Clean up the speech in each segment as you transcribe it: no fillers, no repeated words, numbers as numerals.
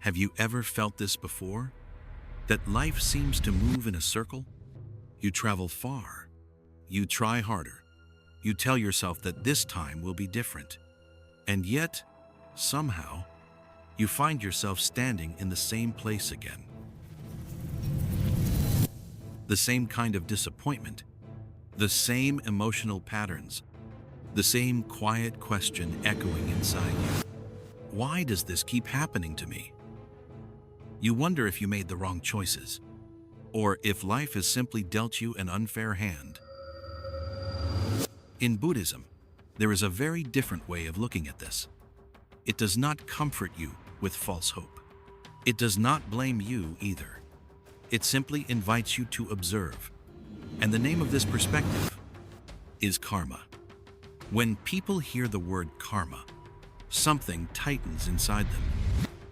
Have you ever felt this before? That life seems to move in a circle? You travel far. You try harder. You tell yourself that this time will be different. And yet, somehow, you find yourself standing in the same place again. The same kind of disappointment, the same emotional patterns, the same quiet question echoing inside you. Why does this keep happening to me? You wonder if you made the wrong choices, or if life has simply dealt you an unfair hand. In Buddhism, there is a very different way of looking at this. It does not comfort you with false hope. It does not blame you either. It simply invites you to observe. And the name of this perspective is karma. When people hear the word karma, something tightens inside them.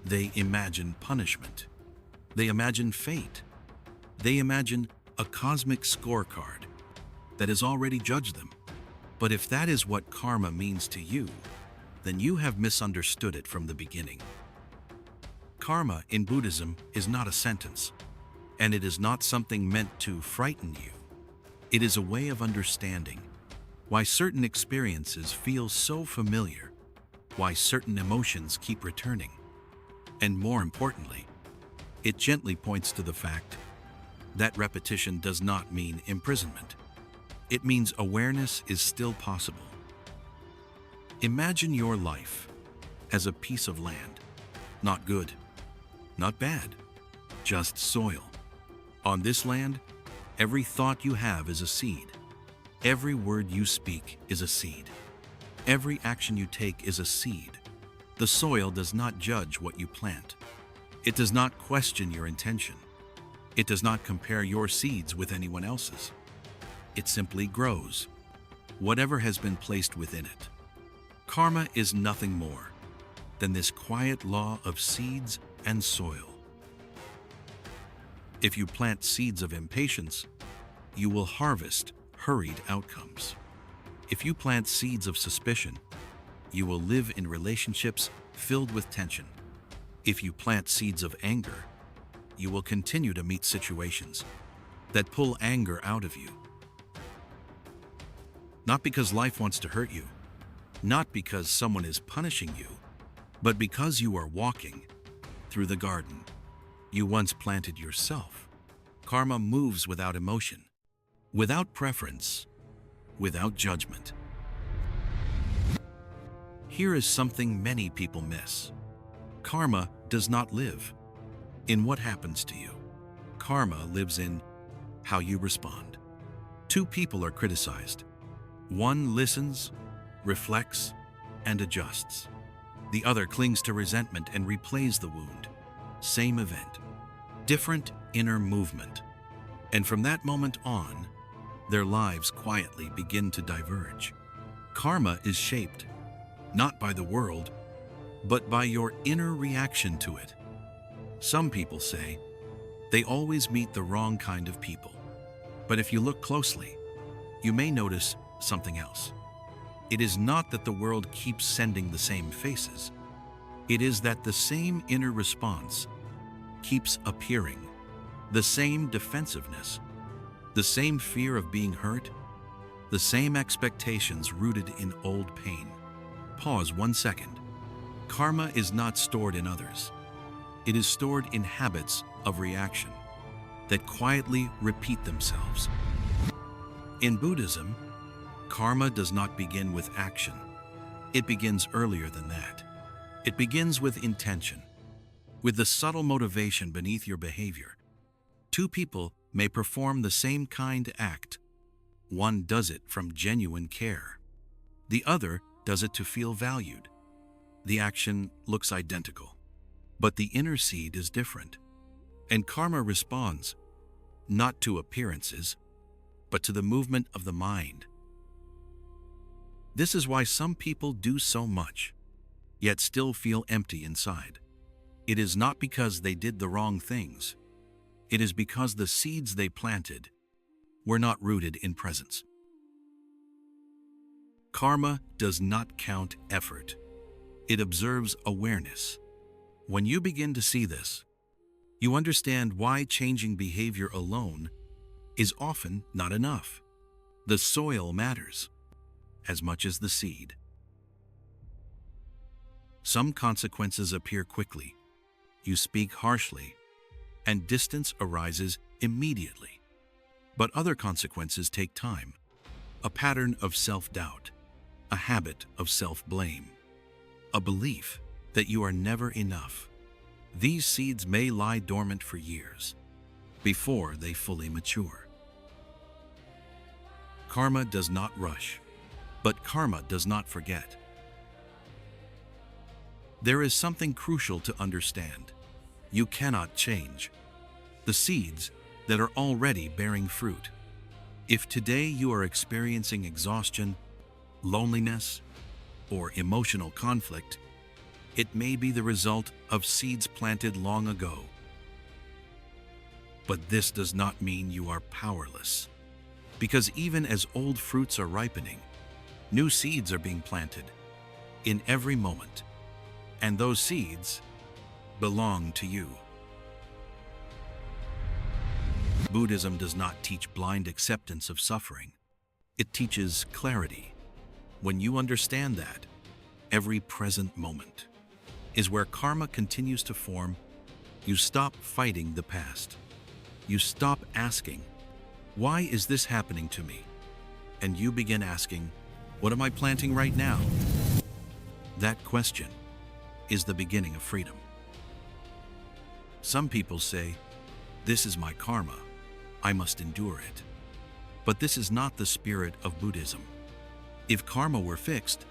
They imagine punishment. They imagine fate. They imagine a cosmic scorecard that has already judged them. But if that is what karma means to you, then you have misunderstood it from the beginning. Karma in Buddhism is not a sentence, and it is not something meant to frighten you. It is a way of understanding why certain experiences feel so familiar, why certain emotions keep returning, and more importantly, it gently points to the fact that repetition does not mean imprisonment. It means awareness is still possible. Imagine your life as a piece of land, not good, not bad, just soil. On this land, every thought you have is a seed. Every word you speak is a seed. Every action you take is a seed. The soil does not judge what you plant. It does not question your intention. It does not compare your seeds with anyone else's. It simply grows, whatever has been placed within it. Karma is nothing more than this quiet law of seeds and soil. If you plant seeds of impatience, you will harvest hurried outcomes. If you plant seeds of suspicion, you will live in relationships filled with tension. If you plant seeds of anger, you will continue to meet situations that pull anger out of you. Not because life wants to hurt you, not because someone is punishing you, but because you are walking through the garden you once planted yourself. Karma moves without emotion, without preference, without judgment. Here is something many people miss. Karma does not live in what happens to you. Karma lives in how you respond. Two people are criticized. One listens, reflects, and adjusts. The other clings to resentment and replays the wound. Same event, different inner movement. And from that moment on, their lives quietly begin to diverge. Karma is shaped not by the world, but by your inner reaction to it. Some people say they always meet the wrong kind of people. But if you look closely, you may notice something else. It is not that the world keeps sending the same faces. It is that the same inner response keeps appearing, the same defensiveness, the same fear of being hurt, the same expectations rooted in old pain. Pause 1 second. Karma is not stored in others. It is stored in habits of reaction that quietly repeat themselves. In Buddhism, karma does not begin with action. It begins earlier than that. It begins with intention, with the subtle motivation beneath your behavior. Two people may perform the same kind act. One does it from genuine care. The other does it to feel valued. The action looks identical, but the inner seed is different. And karma responds, not to appearances, but to the movement of the mind. This is why some people do so much, yet still feel empty inside. It is not because they did the wrong things. It is because the seeds they planted were not rooted in presence. Karma does not count effort. It observes awareness. When you begin to see this, you understand why changing behavior alone is often not enough. The soil matters as much as the seed. Some consequences appear quickly. You speak harshly, and distance arises immediately. But other consequences take time. A pattern of self-doubt, a habit of self-blame, a belief that you are never enough. These seeds may lie dormant for years before they fully mature. Karma does not rush, but karma does not forget. There is something crucial to understand. You cannot change the seeds that are already bearing fruit. If today you are experiencing exhaustion, loneliness, or emotional conflict, it may be the result of seeds planted long ago. But this does not mean you are powerless, because even as old fruits are ripening, new seeds are being planted in every moment, and those seeds belong to you. Buddhism does not teach blind acceptance of suffering. It teaches clarity. When you understand that, every present moment is where karma continues to form, you stop fighting the past. You stop asking, "Why is this happening to me?" And you begin asking, "What am I planting right now?" That question is the beginning of freedom. Some people say, "This is my karma. I must endure it." But this is not the spirit of Buddhism. If karma were fixed,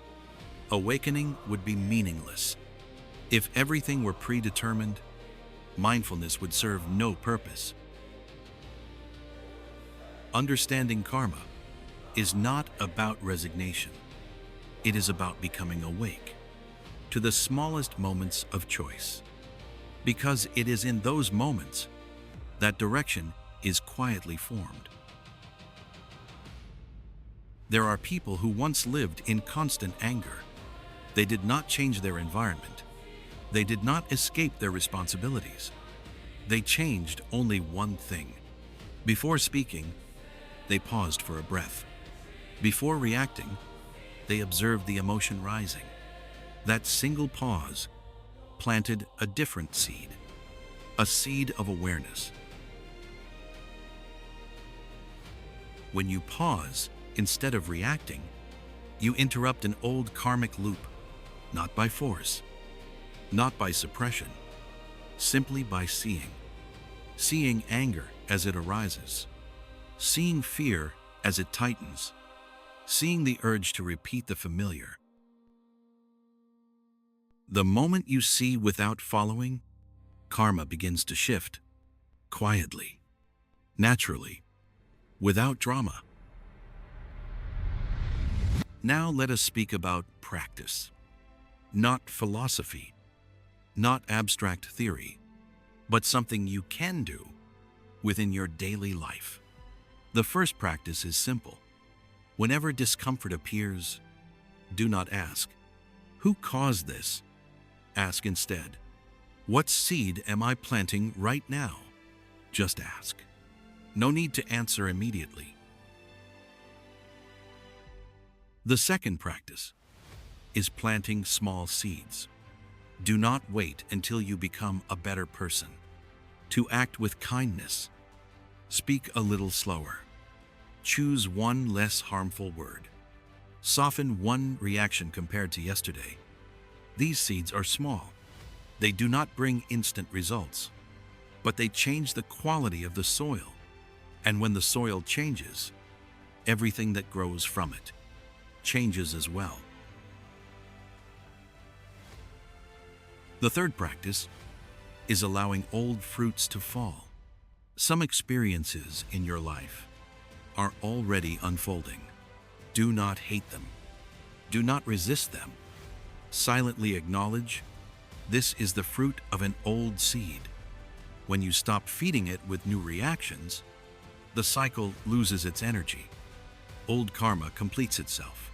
awakening would be meaningless. If everything were predetermined, mindfulness would serve no purpose. Understanding karma is not about resignation. It is about becoming awake to the smallest moments of choice, because it is in those moments that direction is quietly formed. There are people who once lived in constant anger. They did not change their environment. They did not escape their responsibilities. They changed only one thing. Before speaking, they paused for a breath. Before reacting, they observed the emotion rising. That single pause planted a different seed, a seed of awareness. When you pause, instead of reacting, you interrupt an old karmic loop, not by force, not by suppression, simply by seeing. Seeing anger as it arises, seeing fear as it tightens, seeing the urge to repeat the familiar. The moment you see without following, karma begins to shift, quietly, naturally, without drama. Now let us speak about practice, not philosophy, not abstract theory, but something you can do within your daily life. The first practice is simple. Whenever discomfort appears, do not ask, "Who caused this?" Ask instead, "What seed am I planting right now?" Just ask. No need to answer immediately. The second practice is planting small seeds. Do not wait until you become a better person. To act with kindness, speak a little slower. Choose one less harmful word. Soften one reaction compared to yesterday. These seeds are small. They do not bring instant results, but they change the quality of the soil. And when the soil changes, everything that grows from it changes as well. The third practice is allowing old fruits to fall. Some experiences in your life are already unfolding. Do not hate them. Do not resist them. Silently acknowledge this is the fruit of an old seed. When you stop feeding it with new reactions, the cycle loses its energy. Old karma completes itself.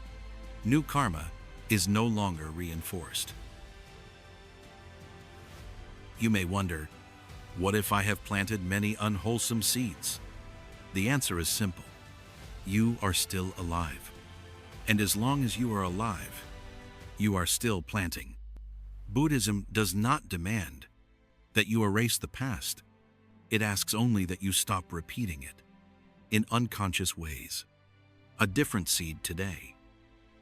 New karma is no longer reinforced. You may wonder, what if I have planted many unwholesome seeds? The answer is simple. You are still alive. And as long as you are alive, you are still planting. Buddhism does not demand that you erase the past. It asks only that you stop repeating it in unconscious ways. A different seed today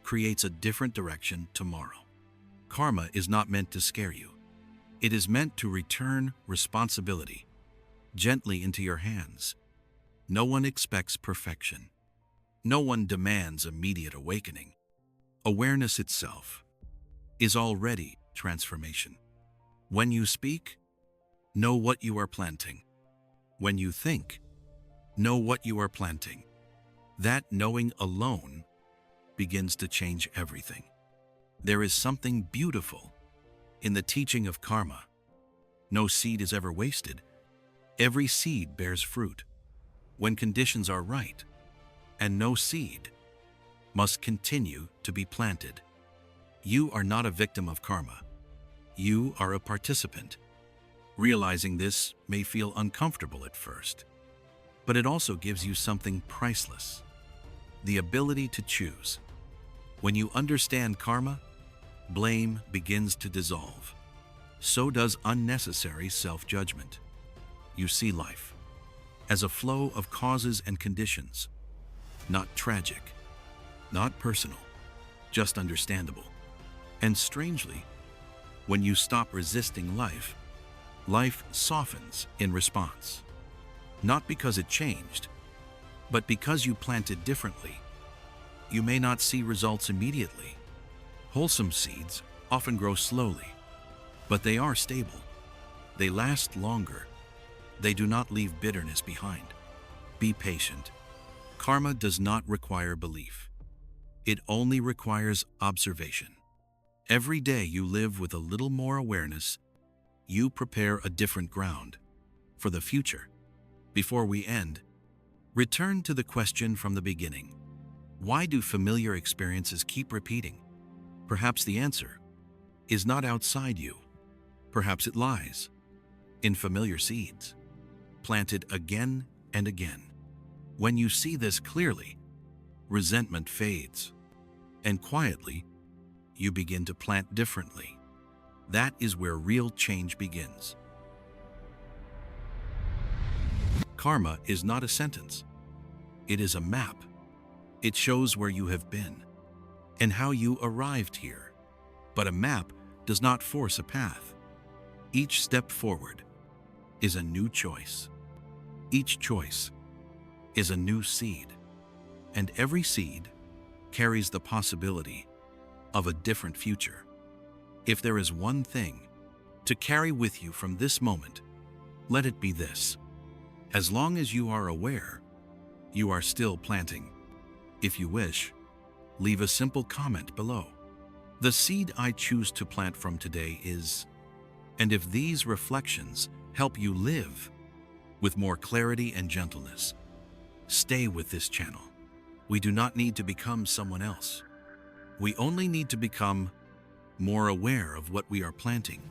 creates a different direction tomorrow. Karma is not meant to scare you. It is meant to return responsibility gently into your hands. No one expects perfection. No one demands immediate awakening. Awareness itself is already transformation. When you speak, know what you are planting. When you think, know what you are planting. That knowing alone begins to change everything. There is something beautiful in the teaching of karma. No seed is ever wasted. Every seed bears fruit when conditions are right, and no seed must continue to be planted. You are not a victim of karma. You are a participant. Realizing this may feel uncomfortable at first, but it also gives you something priceless: the ability to choose. When you understand karma, blame begins to dissolve. So does unnecessary self-judgment. You see life as a flow of causes and conditions, not tragic, not personal, just understandable. And strangely, when you stop resisting life, life softens in response. Not because it changed, but because you planted differently. You may not see results immediately. Wholesome seeds often grow slowly, but they are stable. They last longer. They do not leave bitterness behind. Be patient. Karma does not require belief. It only requires observation. Every day you live with a little more awareness, you prepare a different ground for the future. Before we end, return to the question from the beginning. Why do familiar experiences keep repeating? Perhaps the answer is not outside you. Perhaps it lies in familiar seeds, planted again and again. When you see this clearly, resentment fades, and quietly, you begin to plant differently. That is where real change begins. Karma is not a sentence. It is a map. It shows where you have been and how you arrived here. But a map does not force a path. Each step forward is a new choice. Each choice is a new seed. And every seed carries the possibility of a different future. If there is one thing to carry with you from this moment, let it be this: as long as you are aware, you are still planting. If you wish, leave a simple comment below. The seed I choose to plant from today is, and if these reflections help you live with more clarity and gentleness, stay with this channel. We do not need to become someone else. We only need to become more aware of what we are planting.